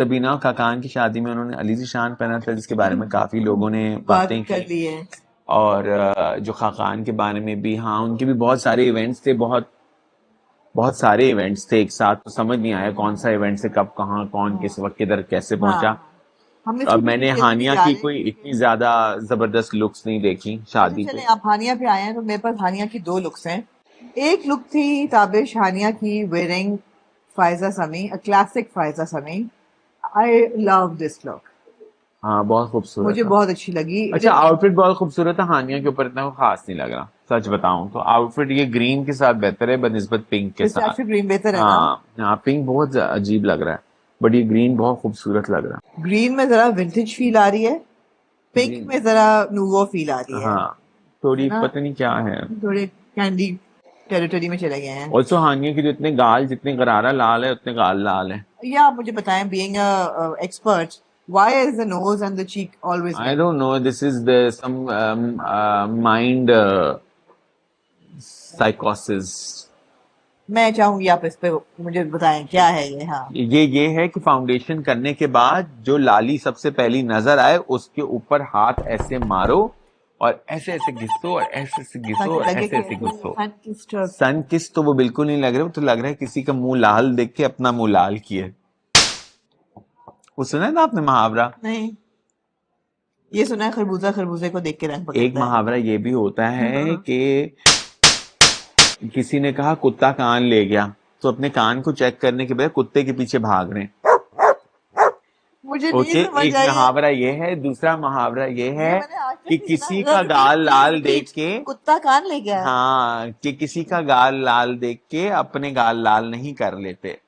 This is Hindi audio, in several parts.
तबीना और काकान की शादी में उन्होंने अली शान पहना था, जिसके बारे में काफी लोगों ने बात बातें कर की। ली है। और जो खाकान के बारे में भी, हाँ, उनके भी बहुत सारे इवेंट्स थे, बहुत बहुत सारे इवेंट्स थे एक साथ, तो समझ नहीं आया कौन सा इवेंट से कब कहाँ कौन हाँ किस वक्त किधर कैसे हाँ पहुंचा। हाँ। हम इसको अब कितनी मैंने जल्दी हानिया निकाल की रहे कोई हैं। इतनी ज्यादा जबरदस्त लुक्स नहीं देखी अच्छा शादी चले, पे। आप हानिया पे आए हैं तो मेरे पास हानिया की दो लुक्स हैं। एक लुक थी ताबिश हानिया की वेयरिंग फायजा समी, अ क्लासिक फायजा समी। आई लव दिस लुक, हाँ, बहुत खूबसूरत मुझे था। बहुत अच्छी लगी। अच्छा, आउटफिट बहुत खूबसूरत था, हानिया के ऊपर इतना खास नहीं लग रहा, सच बताऊं तो आउटफिट ये ग्रीन के साथ बेहतर है बनिस्बत पिंक के साथ। पिस्ताशियो ग्रीन बेहतर है ना। हाँ हाँ, पिंक बहुत अजीब लग रहा है, बट ये ग्रीन बहुत खूबसूरत लग रहा ग्रीन में जरा विंटेज फील आ रही है, है। पिंक में जरा नूवो फील आ रही है हाँ, थोड़ी ना। पता नहीं क्या है। थोड़े कैंडी टेरिटरी में चले गए हैं। ऑल्सो हानिया की जो इतने गाल, जितने गरारा लाल है उतने गाल लाल है। या आप मुझे बताएं, being a expert, why is the nose and the cheek always I red? Don't know, this is the some mind साइकोसिस। मैं चाहूंगी आप इस पे मुझे बताएं क्या है ये। हाँ। ये है कि फाउंडेशन करने के बाद जो लाली सबसे पहली नजर आए उसके ऊपर हाथ ऐसे मारो, और ऐसे ऐसे घिसो, और ऐसे ऐसे घिसो, ताकि और लगे ऐसे कि ऐसे घिसो। सन की स्ट्रोक। सन किस तो वो बिल्कुल नहीं लग रहे, वो तो लग रहा है किसी का मुंह लाल देख के अपना मुंह लाल किए। वो सुना है ना आपने मुहावरा? नहीं, ये सुना है खरबूजा खरबूजे को देख के रंग एक पकड़ता है। मुहावरा ये भी होता है कि किसी ने कहा कुत्ता कान ले गया, तो अपने कान को चेक करने के बजाय कुत्ते के पीछे भाग रहे हैं। मुझे नहीं ओके, समझ एक आई है। मुहावरा ये है, दूसरा मुहावरा ये ये है मैंने आज तक कि नहीं सुना, किसी जरा का रिपीट गाल प्लीज लाल देख रिपीट। के, कुत्ता कान ले गया है। हाँ, कि किसी का गाल लाल देख के अपने गाल लाल नहीं कर लेते,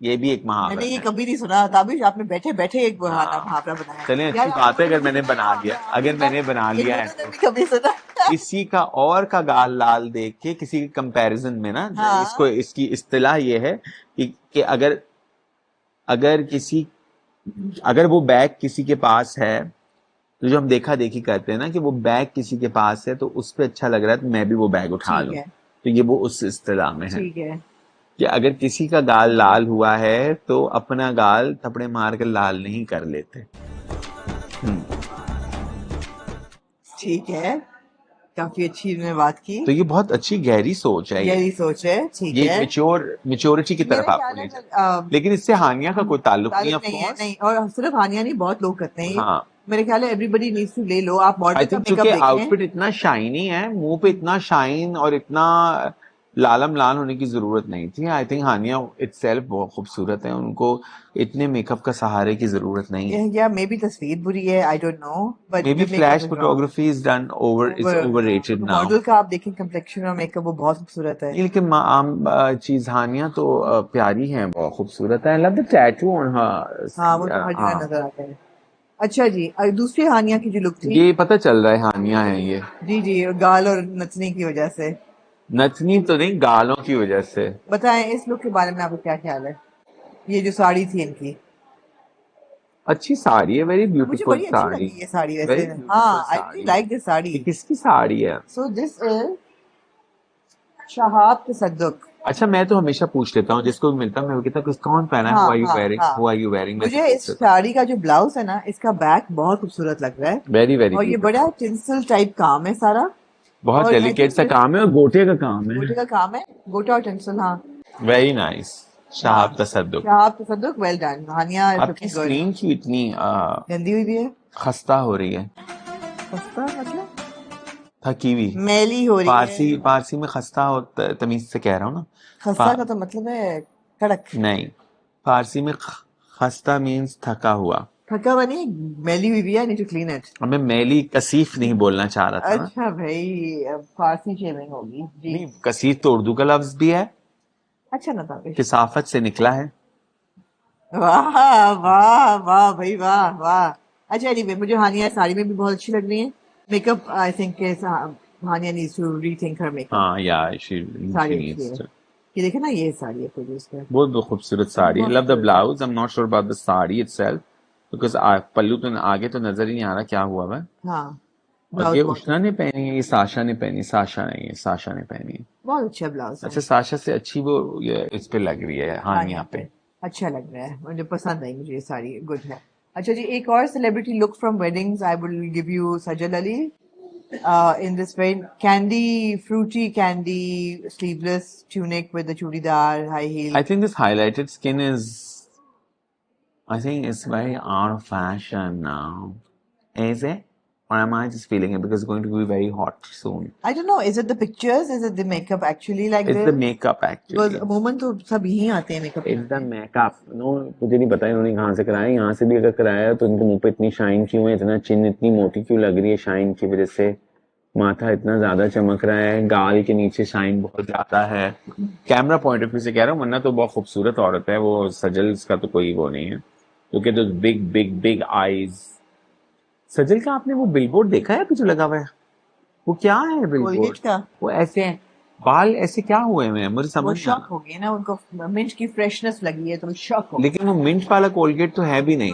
ये भी एक मैंने मुहावरा ये है। कभी नहीं सुना, ताबिश आपने बैठे बैठे एक बहाना हाँ, मुहावरा बनाया। चलें, यार अच्छी आपने बात है मुझे अगर भी मैंने बना बताया, लिया, आपने अगर मैंने बना इन लिया है दोनों ने तो। भी कभी सुना। किसी का और का गाल लाल देख के, किसी के कंपैरिजन में ना, इसको हाँ। इसकी इस्तिलाह ये है कि अगर अगर किसी अगर वो बैग किसी के पास है, तो जो हम देखा देखी करते हैं ना कि वो बैग किसी के पास है तो उस पर अच्छा लग रहा है तो मैं भी वो बैग उठा ठीक लूं, है। तो ये वो उस इस्तिलाह में है ठीक है। कि अगर किसी का गाल लाल हुआ है तो अपना गाल थपड़े मार कर लाल नहीं कर लेते। हम्म। ठीक है, काफी अच्छी ने बात की। तो ये बहुत अच्छी गहरी सोच है, गहरी सोच है, ठीक ये एक है। मेच्योरिटी की तरफ मेरे आपको ख्याल ले है जाए, कि लेकिन इससे हानिया का कोई ताल्लुक नहीं, ताल्लुक ऑफ नहीं है, कोर्स। नहीं, और सिर्फ हानिया नहीं, बहुत लोग करते हैं ये। हाँ, मेरे ख्याल है एवरीबडी नीड्स टू ले लो, आप आई मॉडल का थिंक मेकअप क्योंकि देखें। आउटफिट इतना शाइनी है, मुंह पे इतना शाइन और इतना लालम लाल होने की जरूरत नहीं थी। आई थिंक हानिया इटसेल्फ बहुत खूबसूरत है, उनको इतने मेकअप का सहारे की जरूरत नहीं है। या मे बी तस्वीर बुरी है, I don't know, but may be the makeup flash is wrong. Photography is done over, is overrated now. Model का आप देखें कम्प्लेक्शन और मेकअप, वो बहुत खूबसूरत है। ये लेकिन आम चीज, हानिया तो प्यारी है, बहुत खूबसूरत है। I love the tattoo on हाँ, वो तो हर। हर जगह हाँ, नजर आता है। अच्छा जी, दूसरी हानिया की जो लुक थी। ये पता चल रहा है हानिया है ये। जी जी, गाल और नचने की वजह से। नचनी तो नहीं, गालों की वजह से। बताएं इस लुक के बारे में आपको क्या ख्याल है, ये जो साड़ी थी इनकी। अच्छी साड़ी है, वेरी मुझे ब्यूटीफुल बड़ी अच्छी साड़ी, लगी ये साड़ी वैसे। वेरी हाँ, beautiful I really sari. Like this sari. ये किसकी साड़ी है? सो दिस इज शहाब तसद्दुक। अच्छा, मैं तो हमेशा पूछ लेता हूँ जिसको भी मिलता हूँ, मैं वो कहता हूँ कौन पहना है, हाँ हु आर यू हाँ वेयरिंग, हाँ। हु आर यू वेयरिंग, वैसे मुझे इस पूछ लेता हूँ। साड़ी का जो ब्लाउज है ना, इसका बैक बहुत खूबसूरत लग रहा है। वेरी वेरी और ये बड़ा ब्यूटीफुल, टिंसल टाइप काम है सारा। बहुत और आई डेलिकेट थिंक सा दिस काम है और गोटे का काम है। गोटे का काम है, गोटा और टिंसल। हाँ। Very nice. हाँ, Shahab Tasadduq. Shahab Tasadduq, well done Hania, is आपकी लुकिंग गुड। स्क्रीन क्यों इतनी गंदी हुई भी है। खस्ता हो रही है? खस्ता मतलब थकी हुई? मैली हो रही है। फारसी फारसी में खस्ता हो, तमीज से कह रहा हूँ ना। खस्ता फा, का तो मतलब है कड़क। नहीं, फारसी में खस्ता मीन्स थका हुआ। थका हुआ नहीं, मैली हुई भी है, नीड टू क्लीन इट। अब मैं मैली कसीफ नहीं बोलना चाह रहा था ना। अच्छा भाई, अब फारसी शेमिंग होगी जी। नहीं, कसीफ तो उर्दू का लफ्ज भी है, अच्छा ना ताबिश। किसाफत से निकला है। वाह वाह वाह भाई, वाह वाह। अच्छा anyway, मुझे हानिया साड़ी में भी बहुत अच्छी लग रही है। Makeup I think Hania needs to rethink her makeup. हाँ, या साड़ी शी अच्छी है। नीड्स। ये देखे ना, ये साड़ी है पूरी उसका। बहुत खूबसूरत साड़ी, बहुत लव द खूबसूरत है। Blouse, I am not sure about the sari itself, because पल्लू तो आगे तो नजर ही नहीं आ रहा क्या हुआ है। हाँ, और ब्लाउज ये बहुत उष्णा अच्छा ने है। पहनी है, ये साशा ने पहनी, साशा नहीं है, साशा ने पहनी है। बहुत अच्छा ब्लाउज है। अच्छा, साशा से अच्छी वो ये इस पे लग रही है हाँ, हानिया यहाँ पे। पे। अच्छा लग रहा है, मुझे पसंद आई, मुझे ये साड़ी गुड है। अच्छा जी, एक और celebrity look from weddings, I will give you Sajal Ali in this very candy, fruity candy sleeveless tunic with the churidar high heel. I think this highlighted skin is, I think it's very out of fashion now. Is it? Or am I just feeling it because it's going to be very hot soon? I don't know, is it the pictures, is it the makeup actually like It's the this? makeup Because actually. अमूमन तो सब यहीं आते हैं मेकअप It's the कराने। makeup. No, मुझे नहीं पता इन्होंने कहाँ से कराया। यहाँ से भी अगर कराया तो इनके मुंह पे इतनी शाइन क्यों है, इतना चिन इतनी मोटी क्यों लग रही है शाइन की वजह से, माथा इतना ज्यादा चमक रहा है, गाल के नीचे शाइन बहुत ज्यादा है। कैमरा पॉइंट ऑफ व्यू से कह रहा हूँ, वरना तो बहुत खूबसूरत औरत है वो, सजल का तो कोई वो नहीं है। Look at those big big big eyes. Sajal का आपने वो बिलबोर्ड देखा है पीछे लगा हुआ है? वो क्या है बिलबोर्ड? कोलगेट का वो ऐसे हैं, बाल ऐसे क्या हुए हैं, मुझे वो समझ नहीं शॉक आना। हो गई ना, उनको मिंट की फ्रेशनेस लगी है तो शॉक हो लेकिन वो मिंट वाला कोलगेट तो है भी नहीं,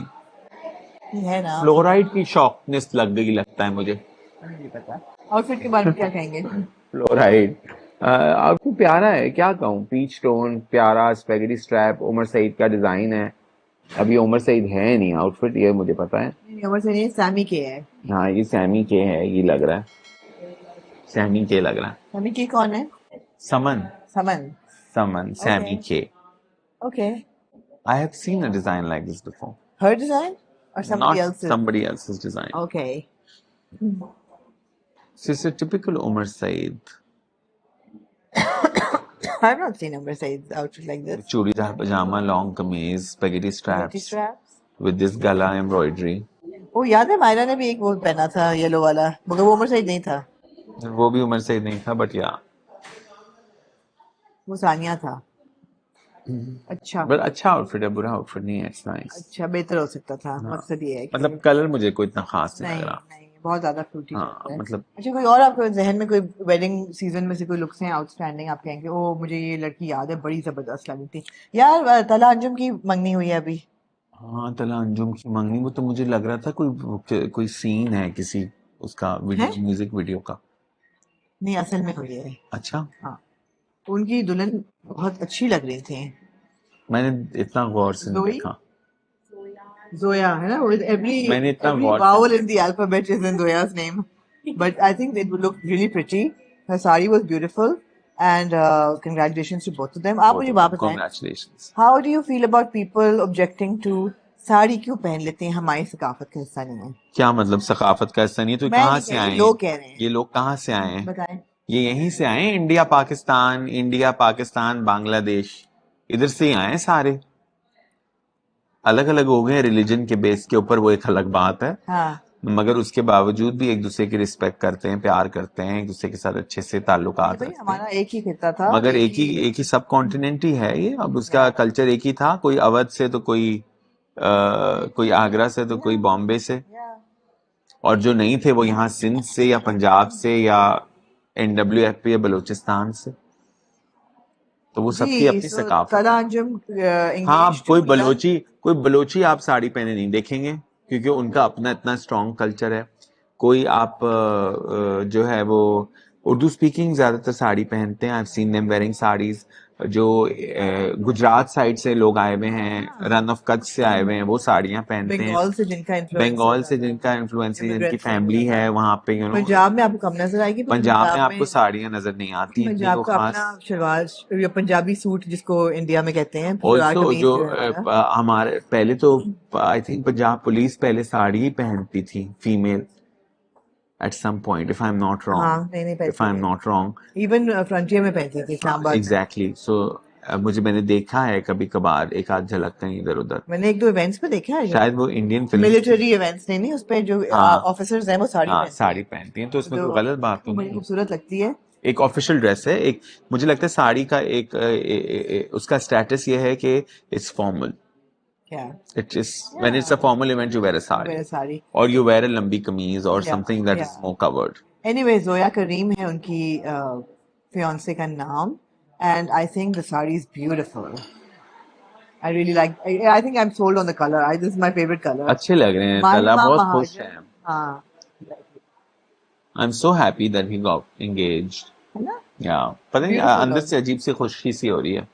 गई है ना। फ्लोराइड की शॉकनेस लग गई लगता है मुझे। मुझे नहीं पता। आउटफिट के बारे में क्या कहेंगे? फ्लोराइड। आपको प्यारा है, क्या कहूँ, पीच टोन प्यारा, स्पेगेटी स्ट्रैप, उमर सईद का डिजाइन है। अभी उमर सईद है नहीं आउटफिट, ये मुझे पता है। उमर से नहीं, सैमी के है। हाँ ये सैमी के है, ये लग रहा है सैमी के लग रहा है। सैमी के कौन है? समन, समन। समन सैमी ओके के। Okay. I have seen a design like this before. Her design और somebody Not else's? somebody else's design. Okay. So it's a typical Umar Said. I've not seen Umar Said's outfit like this. Churidar pajama, long kameez, spaghetti Spaghetti straps straps. with this gala embroidery. वो याद है, मायरा ने भी एक वो पहना था येलो वाला, मगर वो उमर सईद नहीं था, वो भी उमर सईद नहीं था, बट या वो सानिया था। अच्छा। बट अच्छा आउटफिट है, बुरा आउटफिट नहीं है, इट्स नाइस। अच्छा, बेहतर हो सकता था, हाँ, मकसद ये है कि मतलब कलर मुझे कोई इतना खास नहीं लग नहीं रहा। नहीं, बहुत ज्यादा फ्रूटी हाँ चलता है। मतलब अच्छा, कोई और आपको जहन में कोई वेडिंग सीजन में से कोई लुक्स हैं आउटस्टैंडिंग, आप कहेंगे ओ मुझे ये लड़की याद है, बड़ी जबरदस्त लगी थी यार? तला अंजुम की मंगनी हुई है अभी। हाँ, तला अंजुम की मंगनी, वो तो मुझे लग रहा था कोई सीन है किसी उसका है? वीडियो, म्यूजिक वीडियो का। नहीं, असल में हुई है। अच्छा, हाँ, उनकी दुल्हन बहुत अच्छी लग रही थी। मैंने इतना गौर से नहीं जोई, देखा। Zoya, है ना? With मैंने इतना every गौर से vowel नहीं in the alphabet is in Zoya's name. But I think it would look really pretty. Her sari was beautiful, and congratulations to both of them. आप मुझे बात बताएं, congratulations. how do you feel about people objecting to sari क्यों पहन लेते हैं, हमारी सकाफत का हिस्सा नहीं है? क्या मतलब सकाफत का हिस्सा नहीं है तो मैं कहाँ नहीं से कह आए रही, हैं? लोग कह रहे हैं। ये लोग कहाँ से आए हैं? बताएं। ये यहीं से आए हैं, इंडिया पाकिस्तान, इंडिया पाकिस्तान बांग्लादेश, इधर से ही आए हैं सारे। अलग अलग हो गए रिलीजन के बेस के ऊपर, वो एक अलग बात है, हाँ मगर उसके बावजूद भी एक दूसरे की रिस्पेक्ट करते हैं, प्यार करते हैं, एक दूसरे के साथ अच्छे से ताल्लुकात भाई, रखते हैं। हमारा एक ही खिता था, मगर एक ही सब कॉन्टिनेंट ही है ये, अब उसका या कल्चर एक ही था, कोई अवध से तो कोई आगरा से तो कोई बॉम्बे से, या और जो नहीं थे वो यहाँ सिंध से या पंजाब से या NWFP या बलूचिस्तान से, तो वो सबकी जी। अपनी सो सकाफत तला है। अंजुम हाँ, engaged to Bilal। कोई बलोची आप साड़ी पहने नहीं देखेंगे, क्योंकि उनका अपना इतना स्ट्रॉन्ग कल्चर है। कोई आप जो है वो उर्दू स्पीकिंग ज्यादातर साड़ी पहनते हैं, I have seen them wearing saris. जो गुजरात साइड से लोग आए हुए हैं, रन ऑफ कच्छ से आए हुए हैं, वो साड़ियां पहनते हैं। बंगाल से जिनका इन्फ्लुएंस बंगाल से जिनका इन्फ्लुएंस है, जिनकी इमिग्रेंट्स से फैमिली मिला था। है वहां पे, पंजाब में आपको कम नजर आएगी, पर पंजाब में पंजाब आपको में साड़ियां नजर नहीं आती इतनी पंजाब वो का अपना खास। शलवार या पंजाबी सूट जिसको इंडिया में कहते हैं, सलवार ऑल्सो कमीज जो जो है हमारा। हमारे पहले तो आई थिंक पंजाब पुलिस पहले साड़ी ही पहनती थी, female, at some point, if I am not हाँ, रॉन्ग, नहीं नहीं इफ आई पहनती एम थी, नॉट रॉन्ग। इवन फ्रंटियर में पहनती थी इस्लामाबाद में। एग्जैक्टली, सो मैंने देखा है कभी कभार एक आध झलक कहीं इधर उधर, मैंने एक दो इवेंट्स पे देखा है, जो शायद वो इंडियन फिल्म थी। मिलिट्री इवेंट्स, नहीं नहीं, उस पे जो हाँ ऑफिसर्स हैं वो साड़ी हाँ, पहनते साड़ी हैं, पहनती हैं, तो उसमें जो कोई गलत बात तो बड़ी नहीं है। खूबसूरत लगती है। एक ऑफिशियल ड्रेस है, एक मुझे लगता है साड़ी का एक उसका स्टेटस ये है कि इट्स फॉर्मल, क्या? It is when it's a formal event you wear a sari, मेरे साड़ी। और यू वेयर अ लंबी कमीज और या समथिंग दैट या is more covered. Anyway, Zoya Karim है उनकी फियांसे का नाम, and I think the sari is beautiful. I really like. I think I'm sold on the color. This is my favorite color. अच्छे लग रहे हैं, तला Mahima बहुत खुश Mahajan. है। हाँ, I am so happy that he got engaged. है ना? या पता नहीं Beautiful अंदर look. से अजीब सी खुशी सी हो रही है।